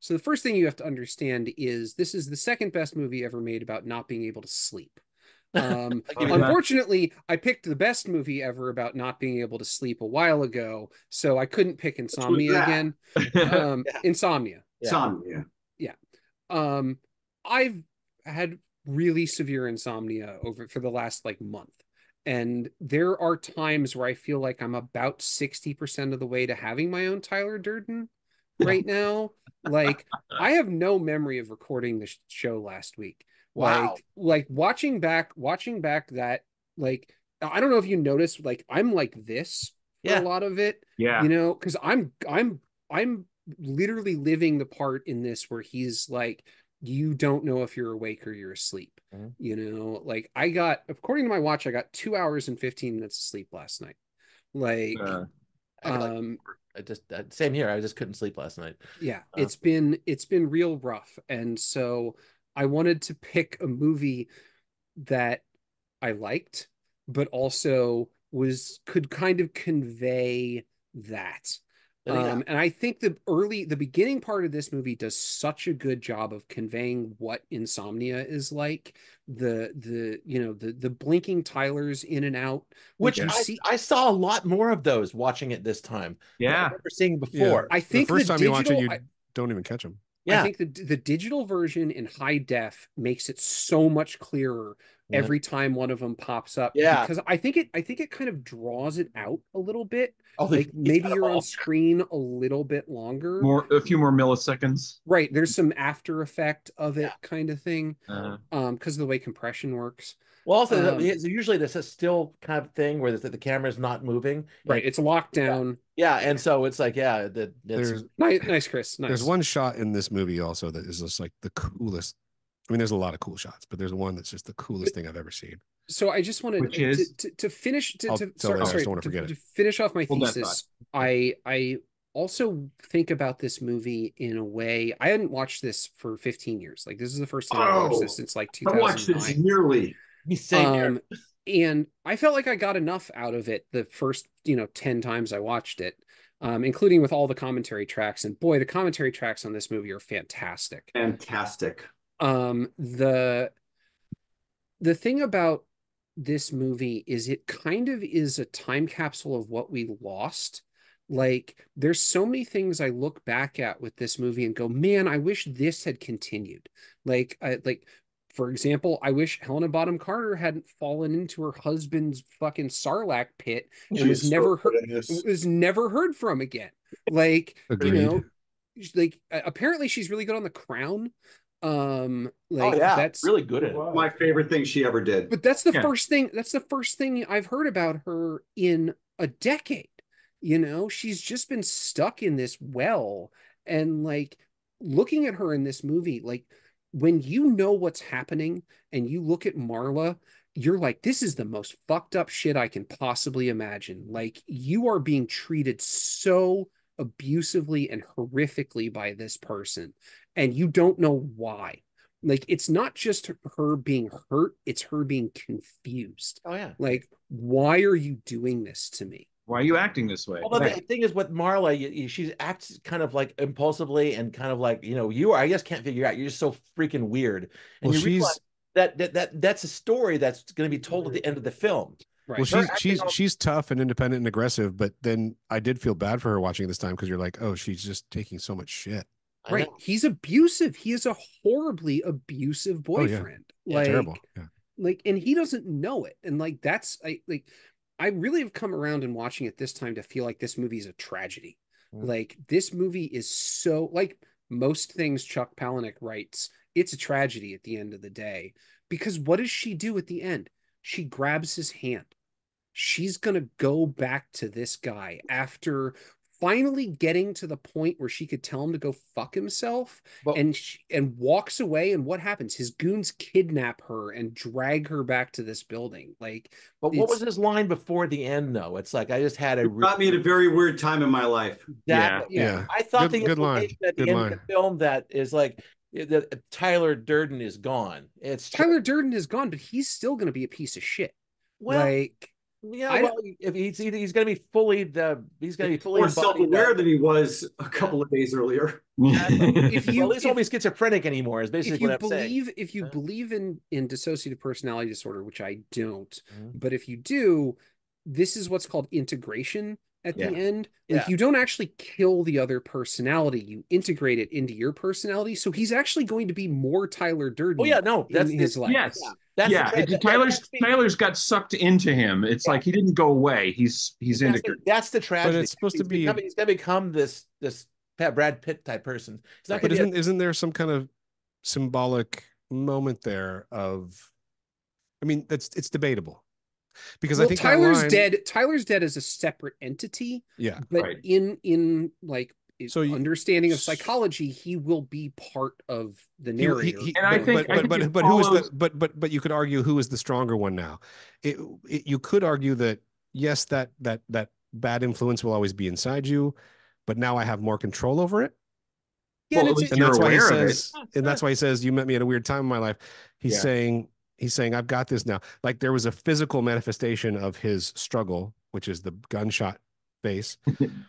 So the first thing you have to understand is this is the second best movie ever made about not being able to sleep. Give you that. Unfortunately, I picked the best movie ever about not being able to sleep a while ago, so I couldn't pick Which was Insomnia that? again. Yeah. Insomnia. Yeah. Insomnia. Yeah. Um, I've had really severe insomnia over for the last like month. And there are times where I feel like I'm about 60% of the way to having my own Tyler Durden right now. Like I have no memory of recording the show last week. Wow. Like watching back that like I don't know if you noticed, like I'm like this for a Yeah. lot of it, Yeah. because I'm literally living the part in this where he's like, you don't know if you're awake or you're asleep. Mhm. Like I got, according to my watch, I got 2 hours and 15 minutes of sleep last night. Like, Uh, I had like um, I just same here. I just couldn't sleep last night. yeah, Uh, it's been real rough. And so I wanted to pick a movie that I liked, but also was could kind of convey that. yeah. And I think the beginning part of this movie does such a good job of conveying what insomnia is like. The blinking Tylers in and out. Like Which you I see, I saw a lot more of those watching it this time than I yeah. remember seeing Yeah. before. I The think the first time you watch it, digital. you don't even catch them. I Yeah. think the digital version in high def makes it so much clearer Yeah. every time one of them pops up, Yeah. because I think it kind of draws it out a little bit. Oh, Like he's maybe got them you're on all. screen a little bit longer. A few more milliseconds. Right. There's some after effect of Yeah. it kind of thing. Uh, Because of the way compression works. Well, also, Um, usually there's a still kind of thing where the camera's not moving. right. And It's locked yeah, down. yeah, and so it's like, yeah, it's There's Nice, Chris. there's Nice. one shot in this movie also that is just like the coolest. I mean, there's a lot of cool shots, but there's one that's just the coolest thing I've ever seen. So I just wanted which is to finish I'll to tell sorry later. I just sorry don't want to forget to it. finish off my hold that thought. thesis. I also think about this movie in a way. I hadn't watched this for 15 years. Like this is the first time I watched this Oh, since like I watched this 2009. yearly. he's same here. And I felt like I got enough out of it the first 10 times I watched it, including with all the commentary tracks. And boy, the commentary tracks on this movie are fantastic. Fantastic. The thing about this movie is it kind of is a time capsule of what we lost. Like there's so many things I look back at with this movie and go, man, I wish this had continued. Like for example, I wish Helena Bonham Carter hadn't fallen into her husband's fucking Sarlacc pit and was never heard from again. Like, Agreed. like apparently she's really good on The Crown. Oh Like yeah, that's really good at it. My favorite thing she ever did. but that's the Yeah. first thing. That's the first thing I've heard about her in a decade. She's just been stuck in this well. And like looking at her in this movie, like when you know what's happening and you look at Marla, you're like, this is the most fucked up shit I can possibly imagine. Like you are being treated so abusively and horrifically by this person, and you don't know why. Like it's not just her being hurt, it's her being confused. Oh yeah. Like, why are you doing this to me? Why are you acting this way? Although the thing is with Marla, she acts kind of like impulsively and kind of like, you are, I just can't figure out. You're just so freaking weird. And Well, you she's realize that's a story that's going to be told at the end of the film. Right. well, Her acting she's tough and independent and aggressive, but then I did feel bad for her watching this time because you're like, oh, she's just taking so much shit. Right. He's abusive. He is a horribly abusive boyfriend. Oh, yeah. Terrible. Yeah. Like, and he doesn't know it. And like I really have come around in watching it this time to feel like this movie is a tragedy. Like this movie is so, like most things Chuck Palahniuk writes, it's a tragedy at the end of the day. Because what does she do at the end? She grabs his hand. She's going to go back to this guy after finally getting to the point where she could tell him to go fuck himself, But and walks away. And what happens? His goons kidnap her and drag her back to this building. Like, what was his line before the end though? It's like I just had a Got me at a very weird time in my life. Exactly. Yeah. I thought the Good line. implication at the Good end line. of the film that is like that Tyler Durden is gone. It's Tyler Durden is gone, but he's still going to be a piece of shit. well, Like, Yeah, I well, if he's going to be he's going to be fully More embodied self-aware than he was a couple of days earlier. if Well, at you least won't be schizophrenic anymore. Is basically what I'm saying. if you believe in dissociative personality disorder, which I don't, Mhm. but if you do, this is what's called integration at Yeah. the end. Yeah. Like you don't actually kill the other personality, you integrate it into your personality. So he's actually going to be more Tyler Durden Oh yeah, no, in his life. Yes. That's Yeah, that's Tyler's got sucked into him. It's like he didn't go away. He's integrated. that's the tragedy. it's supposed to be- he's going to become this Brad Pitt type person. He's not But going to be isn't there some kind of symbolic moment there of? I mean, it's debatable because I Well, think that line, Tyler's dead as a separate entity. yeah. But Right. in like So understanding of psychology, he will be part of the narrator. And I think who is the but you could argue who is the stronger one now. You could argue that yes, that bad influence will always be inside you, but now I have more control over it. Yeah, Well, and at least And you're that's why he aware of it. says, and that's why he says, you met me at a weird time in my life. He's Yeah. saying, I've got this now. Like there was a physical manifestation of his struggle, which is the gunshot face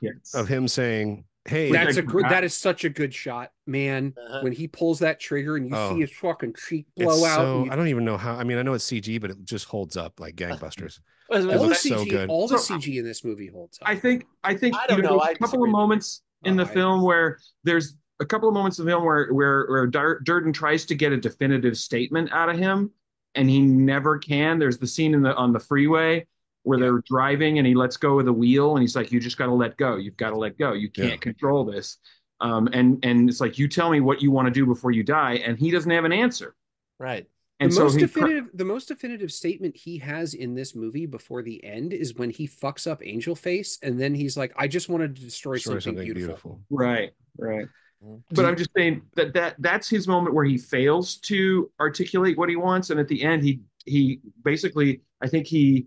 Yes. of him saying, hey, that is such a good shot, man. When he pulls that trigger and you see his fucking cheek blow out. So I don't even know how. I mean, I know it's CG, but it just holds up like gangbusters. all It the looks CG, so good. all the CG in this movie holds up. I think I don't you know. there's a couple of moments in the film where there's a couple of moments in the film where Durden tries to get a definitive statement out of him, and he never can. There's the scene on the freeway where they're driving, and he lets go of the wheel, and he's like, "You just got to let go. You've got to let go. You can't control this." And it's like, "You tell me what you want to do before you die," and he doesn't have an answer. right. And the most definitive statement he has in this movie before the end is when he fucks up Angel Face, and then he's like, "I just wanted to destroy something beautiful." Right. But I'm just saying that's his moment where he fails to articulate what he wants, and at the end, he basically, I think he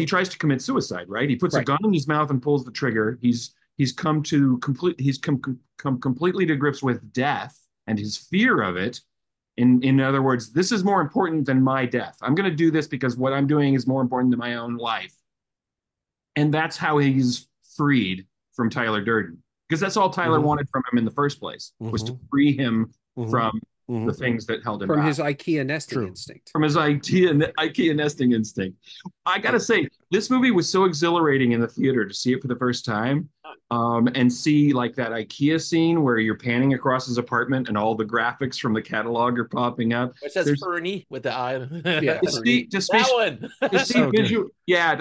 tries to commit suicide. Right? He puts a gun in his mouth and pulls the trigger. He's come completely to grips with death and his fear of it. In other words, this is more important than my death. I'm going to do this because what I'm doing is more important than my own life. And that's how he's freed from Tyler Durden. Because that's all Tyler wanted from him in the first place, was to free him from the things that held him from back. His IKEA nesting instinct. From his IKEA nesting instinct. I got to say, this movie was so exhilarating in the theater to see it for the first time. And see like that IKEA scene where you're panning across his apartment and all the graphics from the catalog are popping up. It says Fernie with the eye. To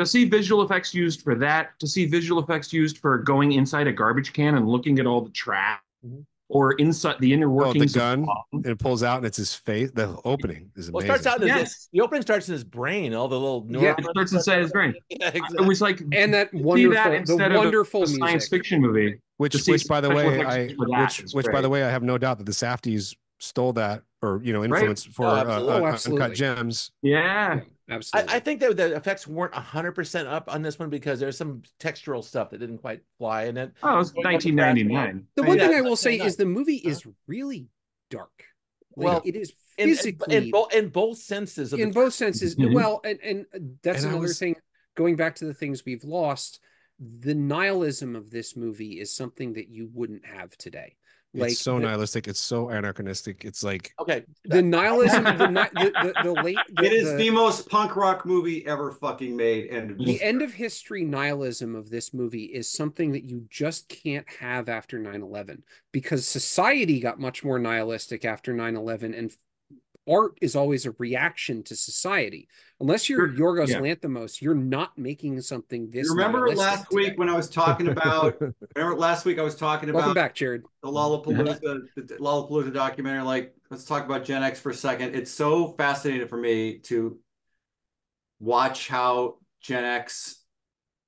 see visual effects used for that, to see visual effects used for going inside a garbage can and looking at all the trash, or inside the inner workings. The gun, and it pulls out, and it's his face. The opening is amazing. Well, it starts out the opening starts in his brain. All the little it starts inside his brain. Exactly. It was like, and that wonderful science fiction movie. Which by the way, I have no doubt that the Safdies stole that or influenced for Uncut Gems. Yeah. Absolutely. I think that the effects weren't 100% up on this one because there's some textural stuff that didn't quite fly in it. Oh, it was 1999. The one thing I will say is the movie is really dark. It is physically in both senses. In both senses. Well, and that's another thing. Going back to the things we've lost, the nihilism of this movie is something that you wouldn't have today. It's so nihilistic. It's so anachronistic. It's like the nihilism. It is the most punk rock movie ever fucking made. And the end of history nihilism of this movie is something that you just can't have after 9/11 because society got much more nihilistic after 9/11, and art is always a reaction to society. Unless you're Yorgos Lanthimos, you're not making something this. Remember last week when I was talking about? Welcome back, Jared. The Lollapalooza documentary. Like, let's talk about Gen X for a second. It's so fascinating for me to watch how Gen X,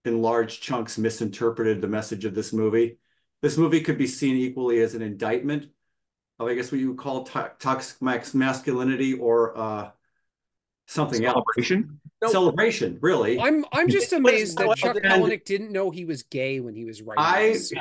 in large chunks, misinterpreted the message of this movie. This movie could be seen equally as an indictment of, I guess, what you would call toxic masculinity or something celebration. Celebration, really. I'm just amazed that Chuck Palahniuk didn't know he was gay when he was writing this.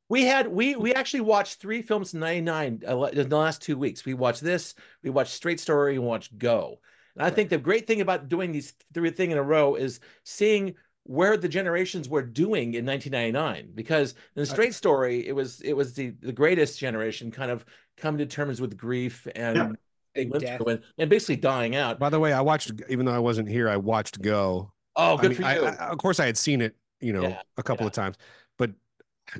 We actually watched 3 films in '99 in the last 2 weeks. We watched this, we watched Straight Story, and watched Go. And I think the great thing about doing these three things in a row is seeing where the generations were doing in 1999. Because in the Straight Story, it was the greatest generation kind of come to terms with grief and death. and basically dying out. By the way, I watched, even though I wasn't here, I watched Go. Oh, good for you. Of course, I had seen it, a couple of times, but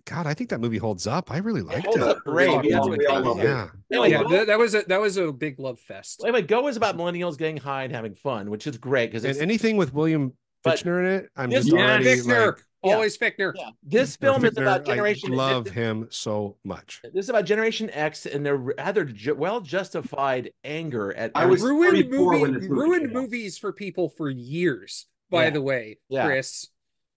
God, I think that movie holds up. I really liked it. Holds up great. We all love it. Yeah, that was a big love fest. Anyway, Go is about millennials getting high and having fun, which is great because and anything with William Fichtner in it, I'm just already Fichtner. like, always Fichtner. Yeah. This film is about Generation. I love him so much. This is about Generation X and their rather well justified anger at. I was ruined movies for people for years. By the way, Chris,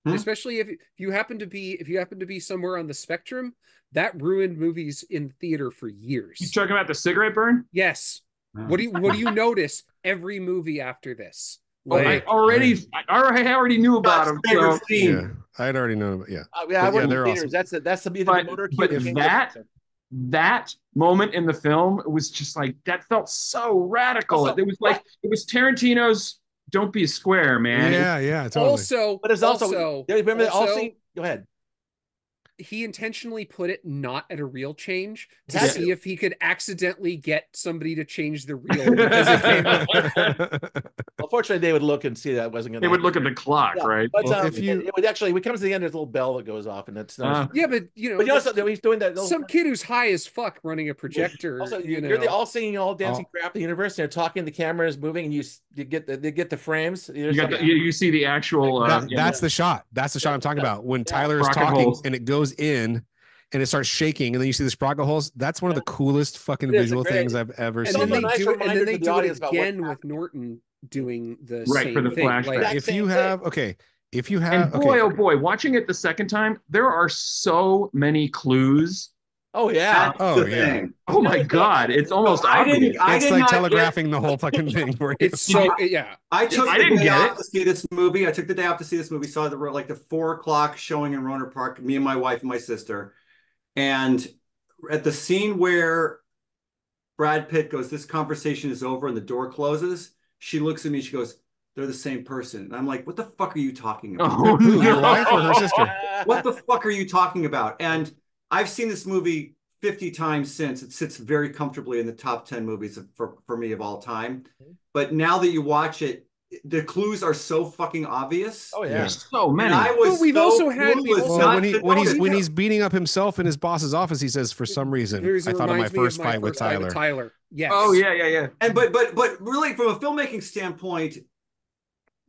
especially if you happen to be somewhere on the spectrum, that ruined movies in theater for years. You talking about the cigarette burn? Yes. What do you notice every movie after this? Like, I already knew about them. So. Yeah, I'd already known. Yeah, I went to theaters. Awesome. That's the motor cue. But that moment in the film was just like, that felt so radical. It was Tarantino's "Don't Be a Square," man. Yeah, totally. But it's also remember go ahead. He intentionally put it not at a real change to see if he could accidentally get somebody to change the reel because it came up. Well, fortunately, they would look and see that it wasn't going to. They would look at the clock, right? But it would actually, when it comes to the end, there's a little bell that goes off, and that's but he's doing that. Some kid who's high as fuck running a projector. Also, you're all singing, all dancing crap at the universe. And they're talking, the camera is moving, and you get the frames. You see the actual. That's the shot. That's the shot I'm talking about. When Tyler is talking and it goes in and it starts shaking, and then you see the sprocket holes. That's one of the coolest fucking visual things I've ever seen. And then they do it again with Norton doing the same for the thing. flashback. If you have, oh boy, watching it the second time, there are so many clues. Oh yeah. Oh my God. It's almost obvious. It's like telegraphing the whole fucking thing for you. It's so I took the day off to see this movie. I took the day off to see this movie. Saw the 4:00 showing in Roner Park. Me and my wife and my sister. And at the scene where Brad Pitt goes, "This conversation is over," and the door closes, she looks at me. She goes, "They're the same person." And I'm like, "What the fuck are you talking about?" Oh, no. Your wife or her sister? What the fuck are you talking about? And I've seen this movie 50 times since. It sits very comfortably in the top 10 movies for me of all time. But now that you watch it, the clues are so fucking obvious. Oh yeah, there's so many. When he's beating up himself in his boss's office, he says, "For some reason, I thought of my first fight with Tyler." Yes. Oh yeah. And but really, from a filmmaking standpoint,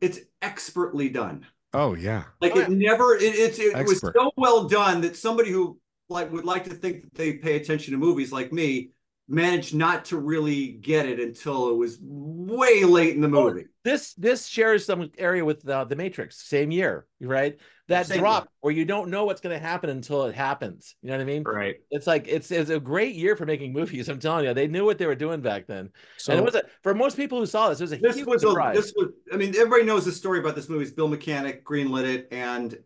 it's expertly done. Oh yeah. Like it was so well done that somebody who would like to think that they pay attention to movies like me managed not to really get it until it was way late in the movie. This shares some area with the Matrix, same year, right? That drop where you don't know what's going to happen until it happens. You know what I mean? Right. It's like it's a great year for making movies. I'm telling you, they knew what they were doing back then. So, and it was for most people who saw this, it was a huge surprise. I mean, everybody knows the story about this movie. Bill Mechanic greenlit it, and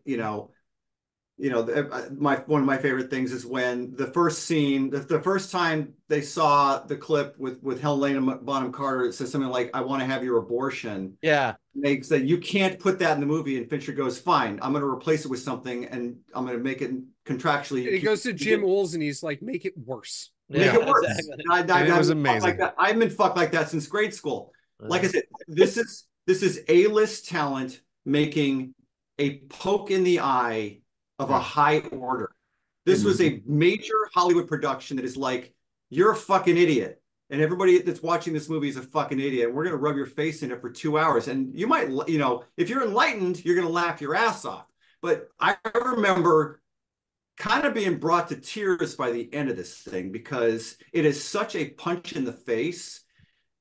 one of my favorite things is when the first scene, the first time they saw the clip with Helena Bonham Carter, it says something like, "I want to have your abortion." Yeah. They say, "You can't put that in the movie." And Fincher goes, "Fine, I'm going to replace it with something, and I'm going to make it contractually." And he goes to Jim Olds and he's like, "Make it worse." Make it worse. Exactly. It was amazing. I've been fucked like that since grade school. Like I said, this is A-list talent making a poke in the eye of a high order. This was a major Hollywood production that is like, "You're a fucking idiot. And everybody that's watching this movie is a fucking idiot. And we're going to rub your face in it for 2 hours. And you might, if you're enlightened, you're going to laugh your ass off." But I remember kind of being brought to tears by the end of this thing because it is such a punch in the face.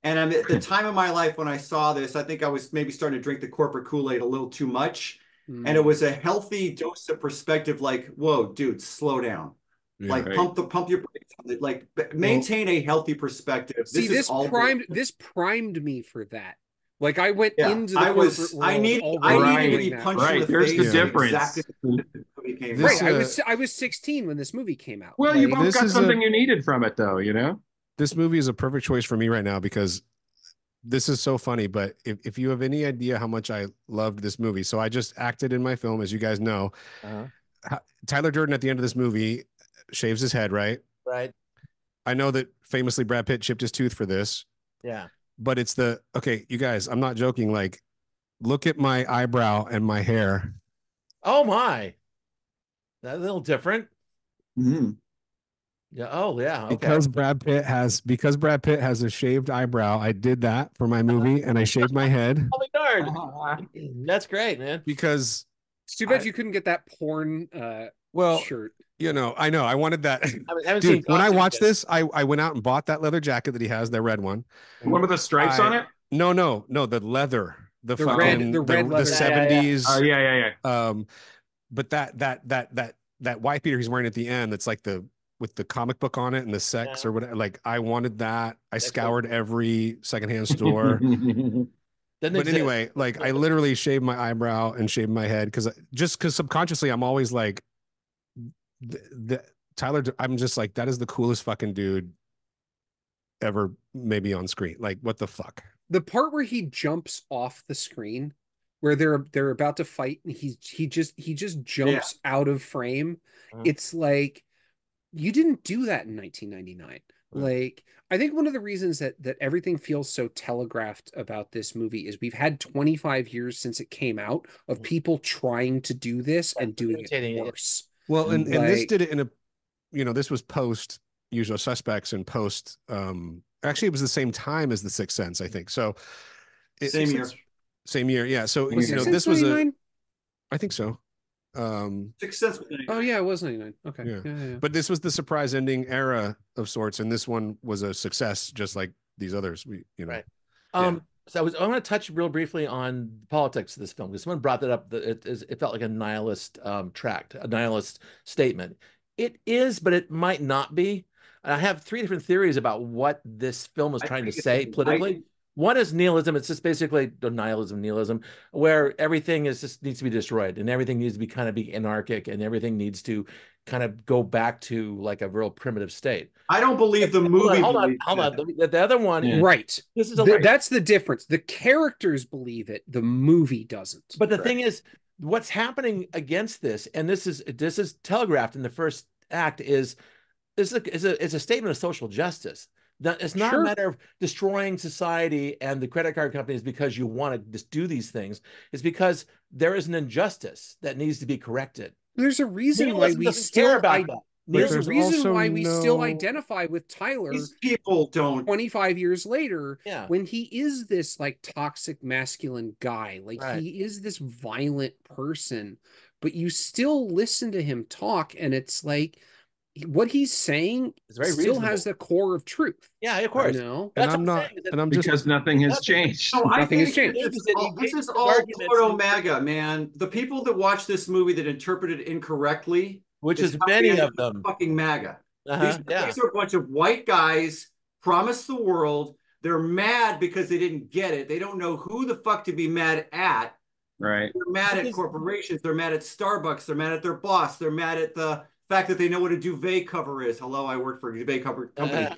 And I'm at the time of my life when I saw this, I think I was maybe starting to drink the corporate Kool-Aid a little too much. And it was a healthy dose of perspective, like, "Whoa, dude, slow down." Yeah, like pump your brakes. Like maintain a healthy perspective. See, this primed me for that. Like I went into the corporate world. I needed to be punched in the face. There's the difference. Exactly. I was 16 when this movie came out. Well, you both got something you needed from it, though. This movie is a perfect choice for me right now because this is so funny, but if you have any idea how much I loved this movie, so I just acted in my film, as you guys know. Tyler Durden at the end of this movie shaves his head, right? Right. I know that famously Brad Pitt chipped his tooth for this. Yeah. But it's okay, you guys, I'm not joking. Like, look at my eyebrow and my hair. Oh my. That's a little different. Mm-hmm. Yeah. Oh yeah. Okay. Because Brad Pitt has a shaved eyebrow, I did that for my movie and I shaved my head. Oh my God. That's great, man. Because it's too bad you couldn't get that porn shirt. You know, I know. I wanted that. I haven't Dude, seen when I watched this, I went out and bought that leather jacket that he has, the red one. One with the stripes on it? No, the leather. The fucking red leather. the 70s. Oh, yeah. But that white beater he's wearing at the end, that's like with the comic book on it and the sex or whatever. Like, I wanted that. I scoured every secondhand store. But anyway, like, I literally shaved my eyebrow and shaved my head because subconsciously I'm always like, Tyler, I'm just like, that is the coolest fucking dude ever, maybe on screen. Like, what the fuck? The part where he jumps off the screen, where they're about to fight, and he just jumps out of frame. It's like, you didn't do that in 1999. Like, I think one of the reasons that everything feels so telegraphed about this movie is we've had 25 years since it came out of people trying to do this and doing it worse. Well, and this did it in a, this was post Usual Suspects and post, actually it was the same time as The Sixth Sense, I think. So same year. Yeah. So, this was I think so. Sixth Sense. Oh yeah, it was 99. Okay. Yeah. But this was the surprise ending era of sorts. And this one was a success, just like these others. Right. So I want to touch real briefly on politics of this film, because someone brought that up. That it felt like a nihilist tract, a nihilist statement. It is, but it might not be. And I have three different theories about what this film is trying to say politically. One is nihilism. It's just basically nihilism, where everything needs to be destroyed and everything needs to be anarchic and everything needs to kind of go back to like a real primitive state. I don't believe the movie. Hold on. The other one, right? This is that's the difference. The characters believe it. The movie doesn't. But the thing is, what's happening against this, and this is telegraphed in the first act, is a statement of social justice. It's not a matter of destroying society and the credit card companies because you want to just do these things. It's because there is an injustice that needs to be corrected. There's a reason why we still care about that. There's a reason why we still identify with Tyler. These people don't. 25 years later, when he is this like toxic masculine guy, like he is this violent person, but you still listen to him talk, and it's like, what he's saying still has the core of truth. Yeah, of course. That's because nothing has changed. No, nothing has changed. This is all proto MAGA, man. The people that watch this movie that interpret it incorrectly, which is many of them, fucking MAGA. These are a bunch of white guys promised the world. They're mad because they didn't get it. They don't know who the fuck to be mad at. Right. They're mad at corporations. They're mad at Starbucks. They're mad at their boss. They're mad at the fact that they know what a duvet cover is. Hello, I work for a duvet cover company.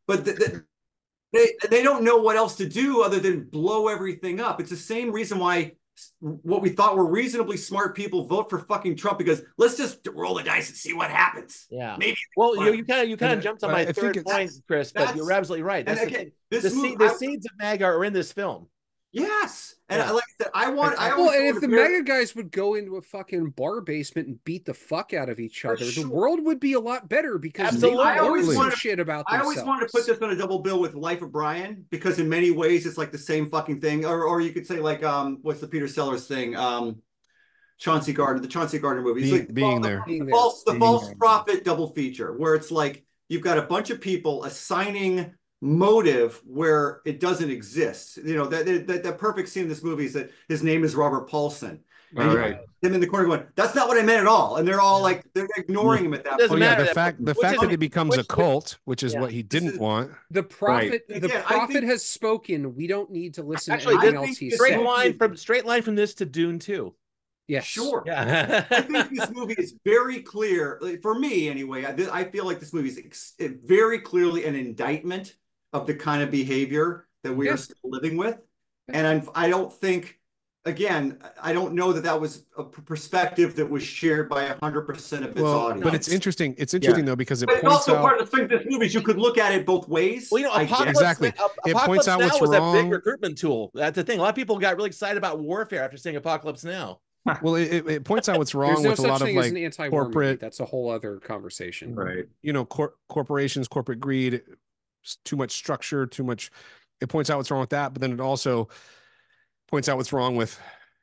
But they don't know what else to do other than blow everything up. It's the same reason why what we thought were reasonably smart people vote for fucking Trump, because let's just roll the dice and see what happens. Yeah. Maybe. Well, you kind of jumped on my third point, Chris, but you're absolutely right. The seeds of MAGA are in this film. Yes. And like I said, and if the MAGA guys would go into a fucking bar basement and beat the fuck out of each other, the world would be a lot better, because they always want shit about themselves. I always wanted to put this on a double bill with Life of Brian, because in many ways it's like the same fucking thing. Or you could say like, what's the Peter Sellers thing? Chauncey Gardner, the Chauncey Gardner movie. The false prophet double feature, where it's like you've got a bunch of people assigning motive where it doesn't exist. That perfect scene in this movie is that his name is Robert Paulson. And him in the corner going, "That's not what I meant at all." And they're all like, they're ignoring him at that point. The fact that it becomes a cult, which is what he didn't want. The prophet has spoken. We don't need to listen to anything else he said. Straight line from this to Dune 2. Yes. Sure. Yeah. I think this movie is very clear, for me anyway. I feel like this movie is very clearly an indictment of the kind of behavior that we Yeah. are still living with. And I don't think, again, I don't know that that was a perspective that was shared by 100% of its audience. But it's interesting. It's interesting though, because it But it's points also out part of the thing with this movie is you could look at it both ways. Well, you know, I guess. Exactly. It points Apocalypse out Now what's was a big wrong. recruitment tool. That's the thing. A lot of people got really excited about warfare after seeing Apocalypse Now. Well, it points out what's There's wrong no with a such lot of thing as an like anti-war movie. corporate, That's a whole other conversation. Right. you know, corporations, corporate greed, too much structure, too much. It points out what's wrong with that, but then it also points out what's wrong with,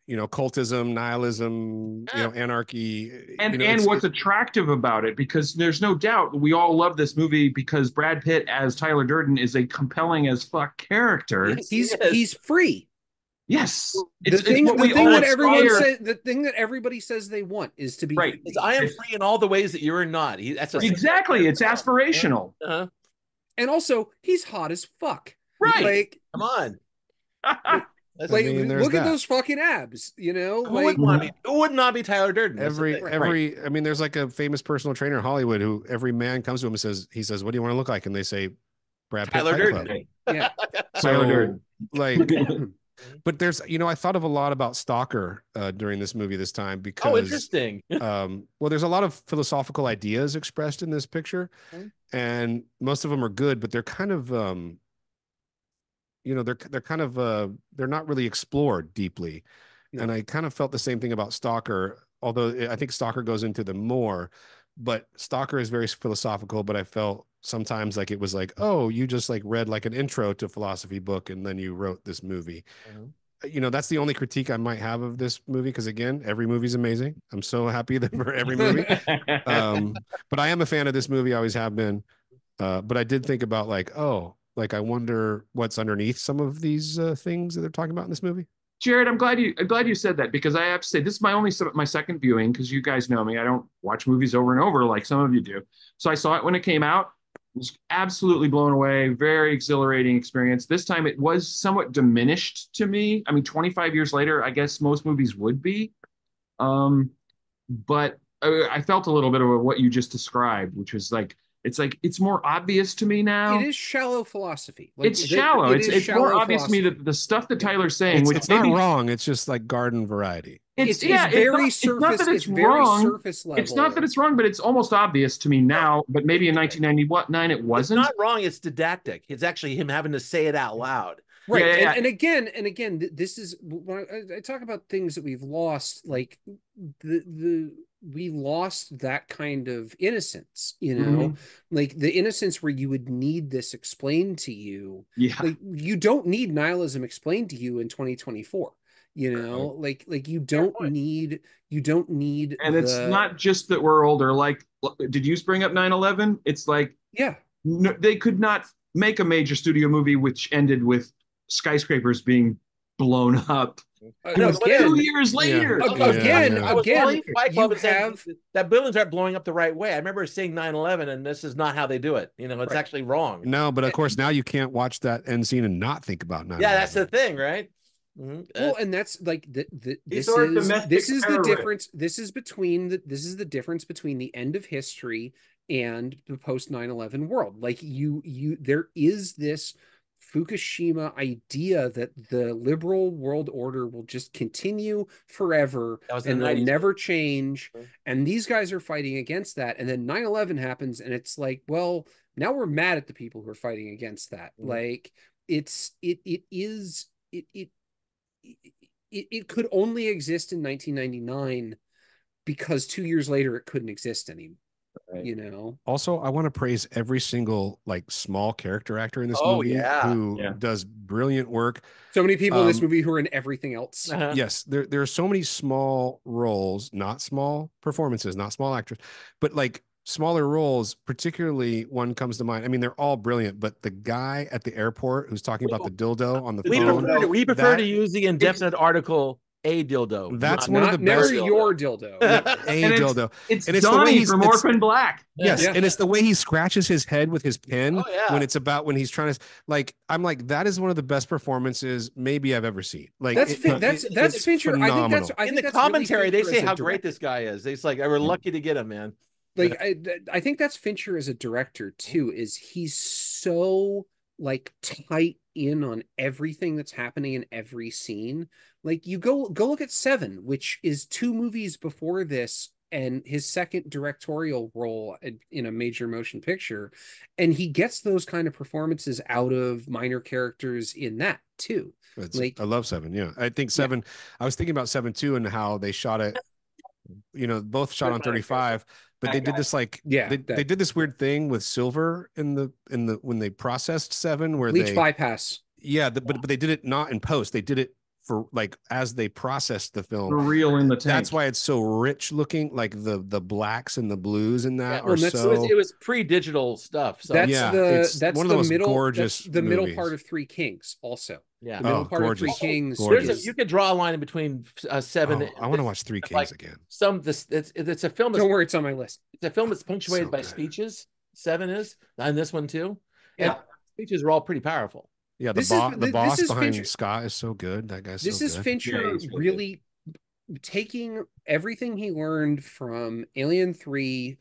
you know, cultism, nihilism, you know, anarchy, And you know, and what's attractive about it, because there's no doubt we all love this movie because Brad Pitt as Tyler Durden is a compelling as fuck character. Yes, He's free. Yes, The thing what we that all everyone aspire- says, the thing that everybody says they want is to be Right. free. I am free in all the ways that you're not. That's a Exactly. It's aspirational. Uh-huh. And also, he's hot as fuck. Right. Like, Come on. That's like I mean, there's look at that. those fucking abs, you know? who Like, would want to be? Who would not be Tyler Durden? That's the thing. I mean, there's like a famous personal trainer in Hollywood who every man comes to him and says, what do you want to look like? And they say, Brad Pitt, Tyler Fight Club. Durden. yeah. Tyler Durden. Like, but there's, you know, I thought of a lot about Stalker during this movie this time because, Oh, interesting. well, there's a lot of philosophical ideas expressed in this picture, and most of them are good, but they're kind of, you know, they're kind of, they're not really explored deeply. No. And I kind of felt the same thing about Stalker, although I think Stalker goes into them more, but Stalker is very philosophical, but I felt sometimes like it was like, oh, you just like read like an intro to a philosophy book and then you wrote this movie. You know, that's the only critique I might have of this movie, because again, every movie's amazing. I'm so happy that for every movie. But I am a fan of this movie, I always have been. But I did think about like, oh, like I wonder what's underneath some of these things that they're talking about in this movie. Jared, I'm glad you said that, because I have to say this is my second viewing, because you guys know me. I don't watch movies over and over like some of you do. So I saw it when it came out. Was absolutely blown away. Very exhilarating experience. This time it was somewhat diminished to me. I mean, 25 years later, I guess most movies would be. But I felt a little bit of what you just described, which was like, it's more obvious to me now. It is shallow philosophy. Like, it's shallow. It's more obvious philosophy to me that the stuff that Tyler's saying, it's not wrong. It's just like garden variety. It's very surface. It's not that it's wrong. Surface level. It's not that it's wrong, but it's almost obvious to me now. But maybe in 1999 it wasn't. It's not wrong. It's didactic. It's actually him having to say it out loud. Right. Yeah. And again, this is when I talk about things that we've lost. Like we lost that kind of innocence, you know, like the innocence where you would need this explained to you. Yeah. Like you don't need nihilism explained to you in 2024. You know, like you don't need and it's not just that we're older. Like, did you bring up 9/11? It's like, yeah, no, they could not make a major studio movie which ended with skyscrapers being blown up. No, 2 years later. Again, you have that buildings aren't blowing up the right way. I remember seeing 9/11, and this is not how they do it. You know, it's actually wrong. No, but of course now you can't watch that end scene and not think about 9/11. Yeah, that's the thing, right? Well, and that's like this is the difference. This is the difference between the end of history and the post 9/11 world. Like there is this Fukushima idea that the liberal world order will just continue forever and they'll never change. And these guys are fighting against that. And then 9/11 happens, and it's like, well, now we're mad at the people who are fighting against that. Like it could only exist in 1999 because 2 years later it couldn't exist anymore. Right. You know. Also, I want to praise every single like small character actor in this movie who does brilliant work. So many people in this movie who are in everything else. Yes, there are so many small roles, not small performances, not small actors, but like smaller roles. Particularly one comes to mind. I mean, they're all brilliant, but the guy at the airport who's talking about the dildo on the phone. We prefer to use the indefinite article. A dildo. That's one of the best. Never your dildo. Dildo. It's Donnie from Orphan Black. Yes, and it's the way he scratches his head with his pen when it's about when he's trying to like. I'm like, that is one of the best performances maybe I've ever seen. Like that's Fincher. Phenomenal. I think in the commentary they say how great this guy is. It's like we're lucky to get him, man. Like I think that's Fincher as a director too. Is he's so like tight in on everything that's happening in every scene. Like you go look at Seven, which is 2 movies before this and his second directorial role in a major motion picture, and he gets those kind of performances out of minor characters in that too. I love Seven. Yeah, I think Seven. Yeah. I was thinking about Seven too, and how they shot it. Both shot on 35, but they did this they did this weird thing with silver in the when they processed Seven, where bleach bypass. Yeah, but they did it not in post. They did it for like as they processed the film. For real in the tank. That's why it's so rich looking. Like the blacks and the blues in that are so. It was pre-digital stuff. So that's that's one of the the most middle, gorgeous. The middle part of Three Kings also. Yeah, the middle part of Three Kings. You could draw a line in between Seven. I want to watch Three Kings again. It's a film. Don't worry, it's on my list. It's a film that's punctuated by speeches. Seven is, and this one too. Yeah, and speeches are all pretty powerful. Yeah, the boss behind Fincher. Scott is so good. That guy's this so is good. Fincher really taking everything he learned from Alien 3,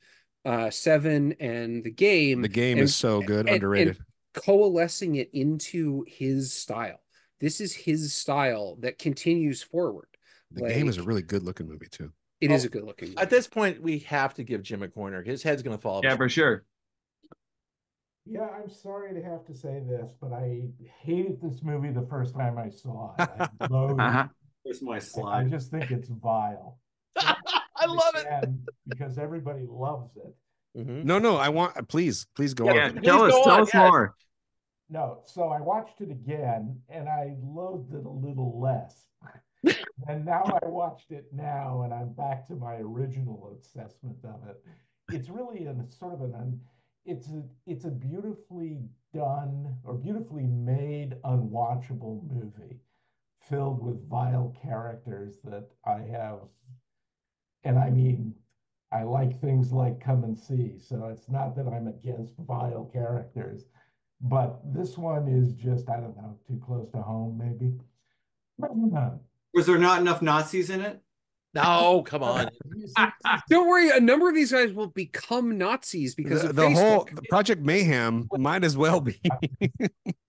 7, and The Game. The Game is so good, underrated. And coalescing it into his style. This is his style that continues forward. The Game is a really good looking movie too. It is a good looking movie. At this point, we have to give Jim a corner. His head's going to fall. Yeah, for sure. Yeah, I'm sorry to have to say this, but I hated this movie the first time I saw it. I loathed Where's my slide? I just think it's vile. I love it because everybody loves it. Mm-hmm. No, I want please go on. Yeah, tell us more. No, so I watched it again and I loathed it a little less. And now I watched it now and I'm back to my original assessment of it. It's really it's a beautifully done or beautifully made unwatchable movie filled with vile characters that I have. And I mean, I like things like Come and See, so it's not that I'm against vile characters, but this one is just, I don't know, too close to home, maybe. Was there not enough Nazis in it? No, come on. Don't worry, a number of these guys will become Nazis because of Facebook. Whole Project Mayhem might as well be.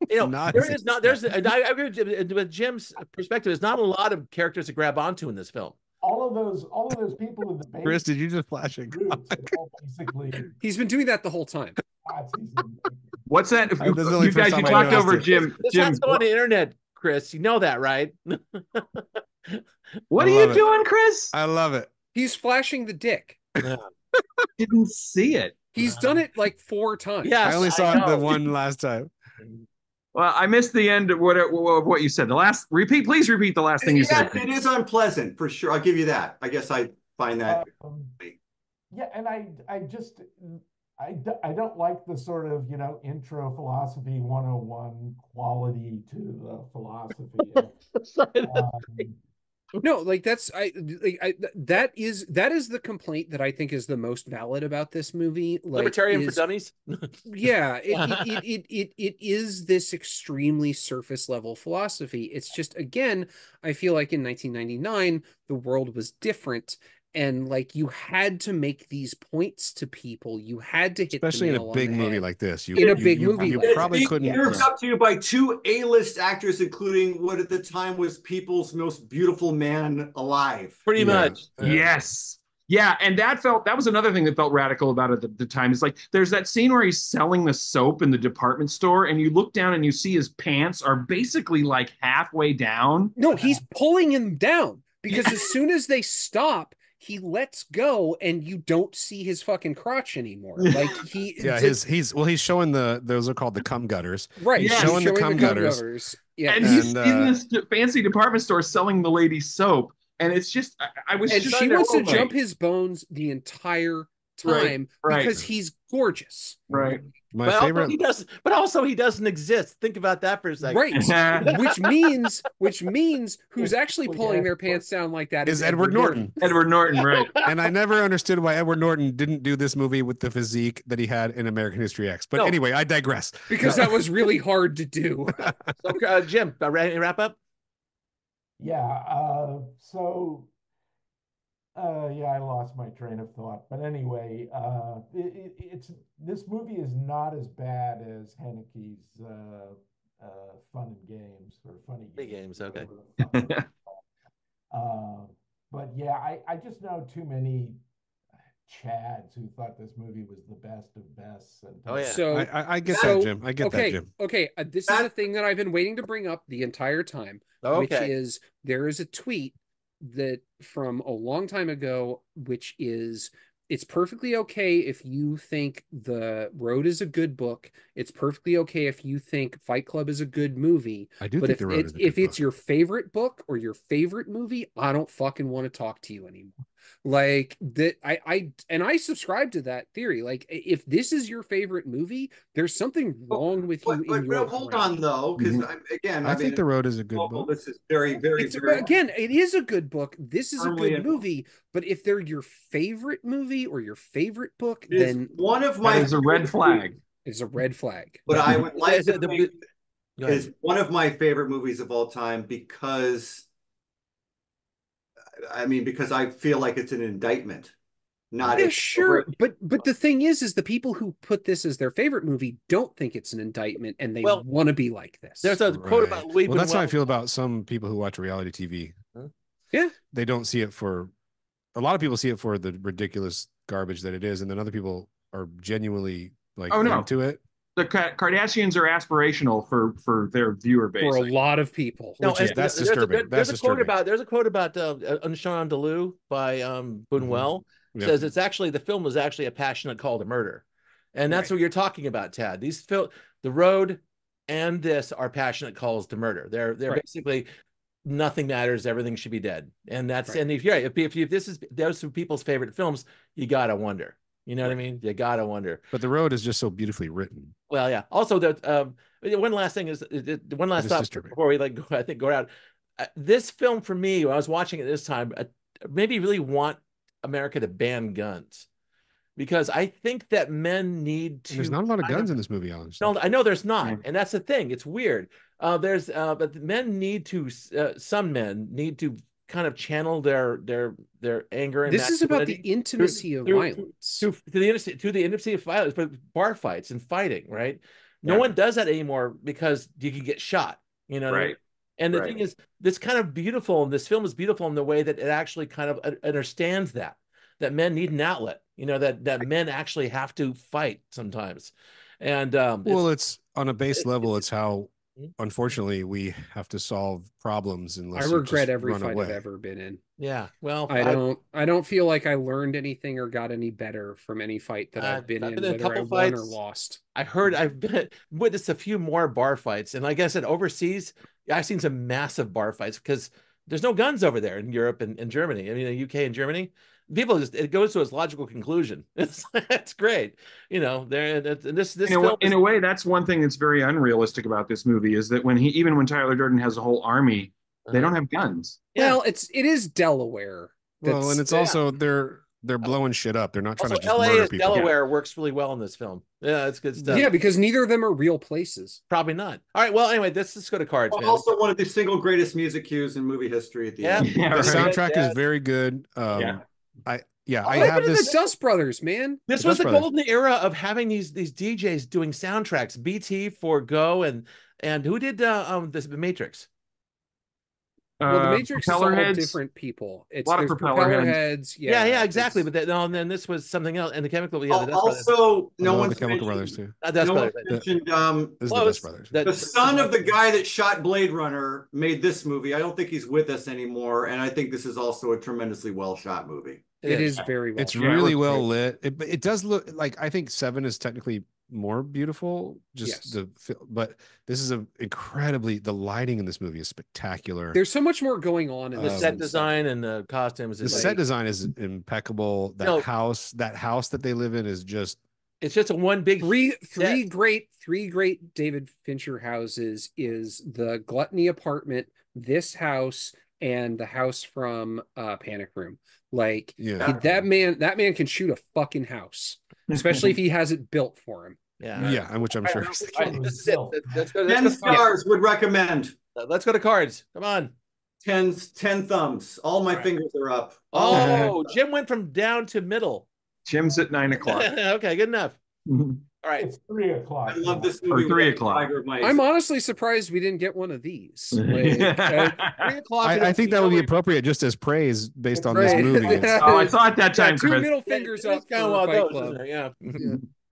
There's I agree with Jim's perspective. There's not a lot of characters to grab onto in this film. All of those people in the base. Chris, did you just flash it? Basically, he's been doing that the whole time. What's that? You guys, you talked over Jim. This has to go on the internet, Chris. You know that, right? What are you doing, Chris? I love it. He's flashing the dick. Yeah. Didn't see it. He's done it like 4 times. Yeah, I only saw it the one last time. Well, I missed the end of what you said. Please repeat the last thing you said. It is unpleasant for sure. I'll give you that. I guess I find that. Yeah, and I don't like the sort of, intro philosophy 101 quality to the philosophy. No, like that is the complaint that I think is the most valid about this movie. Libertarian for dummies. Yeah, it is this extremely surface level philosophy. It's just, again, I feel like in 1999 the world was different. And like you had to make these points to people, you had to hit, especially in a big movie like this. In a big movie, you probably couldn't. Served up to you by 2 A-list actors, including what at the time was people's most beautiful man alive. Pretty much. Yes. Yeah, and that was another thing that felt radical about it at the time. It's like there's that scene where he's selling the soap in the department store, and you look down and you see his pants are basically like halfway down. No, he's pulling him down because as soon as they stop, he lets go and you don't see his fucking crotch anymore. Like he's showing those are called the cum gutters. Right. He's showing the cum gutters. Yeah. And he's in this fancy department store selling the lady soap. And it's just, she wants to jump his bones the entire time because he's gorgeous. Right. My favorite. But also he doesn't exist. Think about that for a second. Right. which means who's actually pulling their pants down like that is Edward Norton. Edward Norton, right. And I never understood why Edward Norton didn't do this movie with the physique that he had in American History X. But anyway, I digress. Because that was really hard to do. So, Jim, ready to wrap up? Yeah. I lost my train of thought. But anyway, this movie is not as bad as Haneke's Fun and Games or Funny Big Games. games, okay. But yeah, I just know too many Chads who thought this movie was the best of bests. And Oh, yeah. So I get that, so Jim. I get that, okay, Jim. okay. This is a thing that I've been waiting to bring up the entire time, which Okay. is there is a tweet that from a long time ago, which is it's perfectly okay if you think The Road is a good book. It's perfectly okay if you think Fight Club is a good movie. I do But think if The Road it's is a good book. your favorite book or your favorite movie, I don't fucking want to talk to you anymore. Like that, I subscribe to that theory. Like, if this is your favorite movie, there's something wrong with you in your hold brain. on though, because I I think mean, The Road is a good book. this is very, very, It's very again, it is a good book. This is a firmly good in- movie, but if they're your favorite movie or your favorite book, It is then one of That my is a red flag. it's a red flag. But I would like Is to it the- think Go ahead. is one of my favorite movies of all time because because I feel like it's an indictment, not Yeah, a sure, but the thing is the people who put this as their favorite movie don't think it's an indictment, and they Well, want to be like this. There's a quote Right. about Louis Well, that's how I Buñuel. feel about some people who watch reality TV. Huh? Yeah. They don't see it for, a lot of people see it for the ridiculous garbage that it is, and then other people are genuinely like Oh, no. into it. The Kardashians are aspirational for their viewer base. For a lot of people. No, Which is- and that's there's disturbing. A, That's there's a quote disturbing. about Unshawn Deleu by Buñuel Yeah. says it's actually the film was actually a passionate call to murder, and that's Right. what you're talking about, Tad. The Road and this are passionate calls to murder. They're Right. basically nothing matters, everything should be dead, and that's Right. and if this is those are people's favorite films, you gotta wonder. You know what I mean? You gotta wonder. But The Road is just so beautifully written. Well, yeah. Also, one last thing is one last It is thought disturbing. before we go out. This film for me, when I was watching it this time, made me really want America to ban guns because I think that men need to. And there's not a lot of kind guns in this movie, honestly. No, I know there's not, Yeah. and that's the thing. It's weird. But the men need to. Some men need to kind of channel their anger and This is about the masculinity intimacy of violence. to the intimacy of violence, but bar fights and fighting, right? No Yeah. one does that anymore because you can get shot. You know what I mean? Right. And the Right. thing is, this kind of beautiful, and this film is beautiful in the way that it actually kind of understands that men need an outlet. You know that men actually have to fight sometimes, and Well, it's on a base level. It's how, Mhm. unfortunately, we have to solve problems I unless you regret just every run fight away. I've ever been in. yeah. Well, I don't feel like I learned anything or got any better from any fight that I've been I've in, been in a whether I couple won or fights. lost. I've witnessed a few more bar fights, and like I said, overseas, I've seen some massive bar fights because there's no guns over there in Europe and Germany. I mean, the UK and Germany, people it goes to its logical conclusion. It's great, you know. There and this film In a way, that's one thing that's very unrealistic about this movie is that even when Tyler Durden has a whole army, they don't have guns. Yeah. Well, it is Delaware. Well, and it's Yeah. also they're blowing shit up. They're not trying Also, to just LA murder as people. Delaware works really well in this film. Yeah, it's good stuff. Yeah, because neither of them are real places. Probably not. All right. Well, anyway, let's go to cards, man. Also one of the single greatest music cues in movie history at the Yeah. end. Yeah, The right. soundtrack Yeah. is very good. Yeah. I I have the this. Dust Brothers, man. This The was Dust the Brothers. golden era of having these DJs doing soundtracks. BT for Go and who did the Matrix? Well, the Matrix is all propeller heads. different people. It's A lot of there's propeller heads. Yeah, exactly. it's- But and then this was something else. And the Chemical, yeah, the Dust Brothers. Also, I no love one's the Chemical mentioned, Brothers too. Dust no one's Brothers. mentioned This is the Close. Dust Brothers. the son of the guy that shot Blade Runner made this movie. I don't think he's with us anymore, and I think this is also a tremendously well shot movie. it is very well. It's shot. really it looks well great. lit. It does look like, I think 7 is technically more beautiful. Just Yes. but this is the lighting in this movie is spectacular. There's so much more going on in The this set than design and the costumes. The Is set like, design is impeccable. No. That house that they live in is just it's just a one big three great David Fincher houses is the Gluttony apartment, this house, and the house from Panic Room. Like yeah. that man can shoot a fucking house, especially if he has it built for him. Yeah. Yeah, and which I'm sure is the All right, case. this is it. Let's go. 10 stars would recommend. Let's go to cards. Come on. 10 thumbs. All my Right. fingers are up. Oh, Jim went from down to middle. Jim's at 9 o'clock. Okay, good enough. All All right. It's 3 o'clock. I love this Or movie. 3 o'clock. Tiger of Mice. I'm honestly surprised we didn't get one of these. Like, 3 o'clock. I think that would be appropriate just as praise based on this Right. movie. Oh, I thought that time, two Chris. middle fingers That's up kind of for one of Fight those, Club. isn't it? Yeah. Yeah.